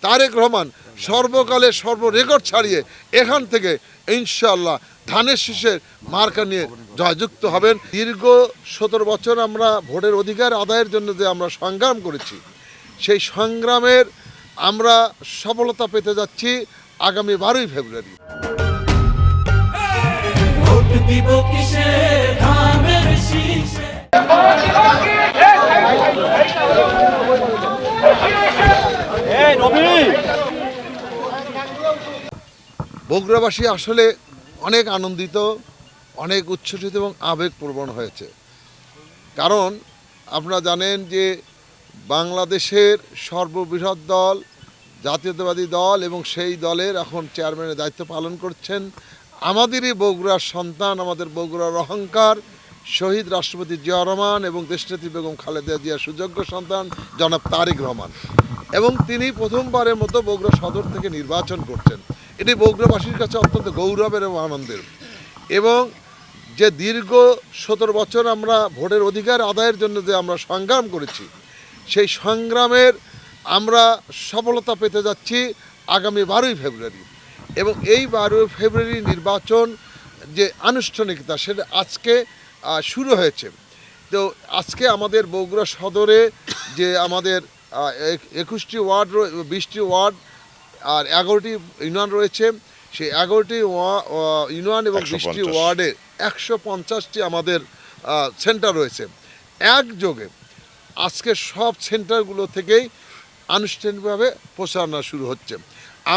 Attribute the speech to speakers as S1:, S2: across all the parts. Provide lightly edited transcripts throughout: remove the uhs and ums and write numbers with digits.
S1: তারেক রহমান সর্বকালে সর্বরেকর্ড ছাড়িয়ে এখান থেকে ইনশাআল্লাহ ধানের শীষের মার্কা নিয়ে জয়যুক্ত হবেন। দীর্ঘ 17 বছর আমরা ভোটের অধিকার আদায়ের জন্য যে আমরা সংগ্রাম করেছি, সেই সংগ্রামের আমরা সফলতা পেতে যাচ্ছি আগামী 12ই ফেব্রুয়ারি। বগুড়াবাসী আসলে অনেক আনন্দিত, অনেক উচ্ছ্বসিত এবং আবেগপ্রবণ হয়েছে। কারণ আপনারা জানেন যে বাংলাদেশের সর্ববৃহৎ দল জাতীয়তাবাদী দল এবং সেই দলের এখন চেয়ারম্যানের দায়িত্ব পালন করছেন আমাদেরই বগুড়ার সন্তান, আমাদের বগুড়ার অহংকার শহীদ রাষ্ট্রপতি জিয়া রহমান এবং দেশনেত্রী বেগম খালেদা জিয়ার সুযোগ্য সন্তান জনাব তারেক রহমান, এবং তিনি প্রথমবারের মতো বগুড়া সদর থেকে নির্বাচন করছেন। এটি বগুড়াবাসীর কাছে অত্যন্ত গৌরবের এবং আনন্দের। এবং যে দীর্ঘ 17 বছর আমরা ভোটের অধিকার আদায়ের জন্য যে আমরা সংগ্রাম করেছি, সেই সংগ্রামের আমরা সফলতা পেতে যাচ্ছি আগামী 12ই ফেব্রুয়ারি। এবং এই 12ই ফেব্রুয়ারি নির্বাচন যে আনুষ্ঠানিকতা সেটা আজকে শুরু হয়েছে। তো আজকে আমাদের বগুড়া সদরে যে আমাদের 21টি ওয়ার্ড 20টি ওয়ার্ড আর 11টি ইউনিয়ন রয়েছে, সেই 11টি ইউনিয়ন এবং 20টি ওয়ার্ডে 150টি আমাদের সেন্টার রয়েছে। একযোগে আজকে সব সেন্টারগুলো থেকেই আনুষ্ঠানিকভাবে প্রচারণা শুরু হচ্ছে।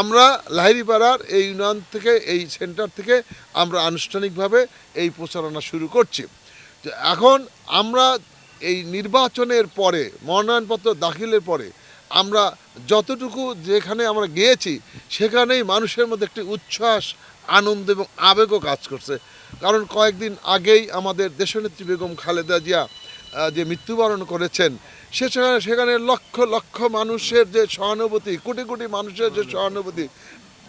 S1: আমরা লাহিড়িপাড়ার এই ইউনিয়ন থেকে, এই সেন্টার থেকে আমরা আনুষ্ঠানিকভাবে এই প্রচারণা শুরু করছি। এখন আমরা এই নির্বাচনের পরে, মনোনয়নপত্র দাখিলের পরে আমরা যতটুকু যেখানে আমরা গিয়েছি সেখানেই মানুষের মধ্যে একটি উচ্ছ্বাস, আনন্দ এবং আবেগও কাজ করছে। কারণ কয়েকদিন আগেই আমাদের দেশনেত্রী বেগম খালেদা জিয়া যে মৃত্যুবরণ করেছেন, সেখানে লক্ষ লক্ষ মানুষের যে সহানুভূতি, কোটি কোটি মানুষের যে সহানুভূতি,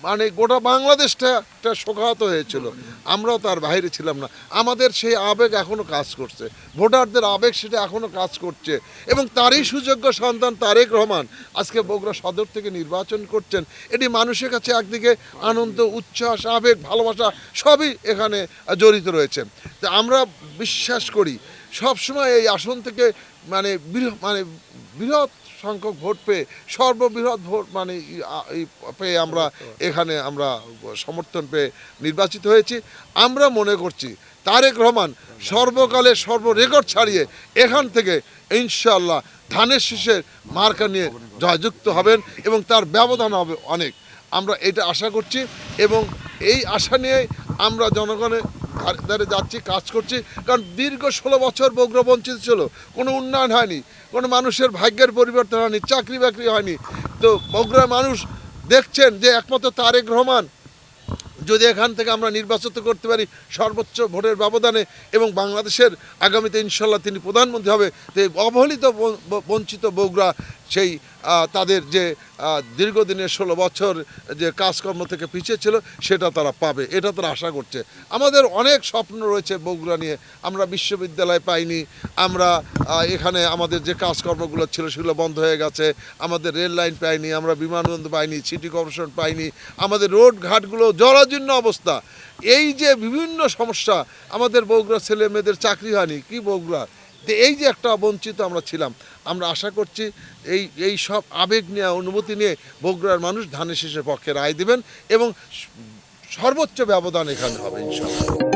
S1: মানে গোটা বাংলাদেশটা একটা শোকাহত হয়েছিল। আমরাও তার বাইরে ছিলাম না। আমাদের সেই আবেগ এখনও কাজ করছে, ভোটারদের আবেগ সেটা এখনও কাজ করছে। এবং তারই সুযোগ্য সন্তান তারেক রহমান আজকে বগুড়া সদর থেকে নির্বাচন করছেন। এটি মানুষের কাছে একদিকে আনন্দ, উচ্ছ্বাস, আবেগ, ভালোবাসা সবই এখানে জড়িত রয়েছে। তো আমরা বিশ্বাস করি সবসময় এই আসন থেকে বৃহৎ সংখ্যক ভোট পেয়ে, সর্ববৃহৎ ভোট পেয়ে আমরা এখানে আমরা সমর্থন পেয়ে নির্বাচিত হয়েছি। আমরা মনে করছি তারেক রহমান সর্বকালে সর্বরেকর্ড ছাড়িয়ে এখান থেকে ইনশাআল্লাহ ধানের শীষের মার্কা নিয়ে জয়যুক্ত হবেন এবং তার ব্যবধান হবে অনেক। আমরা এটা আশা করছি এবং এই আশা নিয়ে আমরা জনগণের ধারে যাচ্ছি, কাজ করছি। কারণ দীর্ঘ 16 বছর বগুড়া বঞ্চিত ছিল, কোনো উন্নয়ন হয়নি, কোনো মানুষের ভাগ্যের পরিবর্তন হয়নি, চাকরি বাকরি হয়নি। তো বগুড়ার মানুষ দেখছেন যে একমাত্র তারেক রহমান যদি এখান থেকে আমরা নির্বাচিত করতে পারি সর্বোচ্চ ভোটের ব্যবধানে এবং বাংলাদেশের আগামীতে ইনশাল্লাহ তিনি প্রধানমন্ত্রী হবে, তো অবহেলিত বঞ্চিত বগুড়া সেই তাদের যে দীর্ঘদিনের 16 বছর যে কাজকর্ম থেকে পিছিয়ে ছিল সেটা তারা পাবে, এটা তারা আশা করছে। আমাদের অনেক স্বপ্ন রয়েছে বগুড়া নিয়ে। আমরা বিশ্ববিদ্যালয় পাইনি, আমরা এখানে আমাদের যে কাজকর্মগুলো ছিল সেগুলো বন্ধ হয়ে গেছে, আমাদের রেল লাইন পাইনি, আমরা বিমানবন্দর পাইনি, সিটি কর্পোরেশন পাইনি, আমাদের রোড ঘাটগুলো জরাজীর্ণ অবস্থা। এই যে বিভিন্ন সমস্যা, আমাদের বগুড়া ছেলে মেয়েদের চাকরি হয়নি, কি বগুড়া, তো এই যে একটা বঞ্চিত আমরা ছিলাম। আমরা আশা করছি এই সব আবেগ নিয়ে, অনুভূতি নিয়ে বগুড়ার মানুষ ধানের শীষের পক্ষে রায় দিবেন এবং সর্বোচ্চ ব্যবধান এখানে হবে ইনশাআল্লাহ।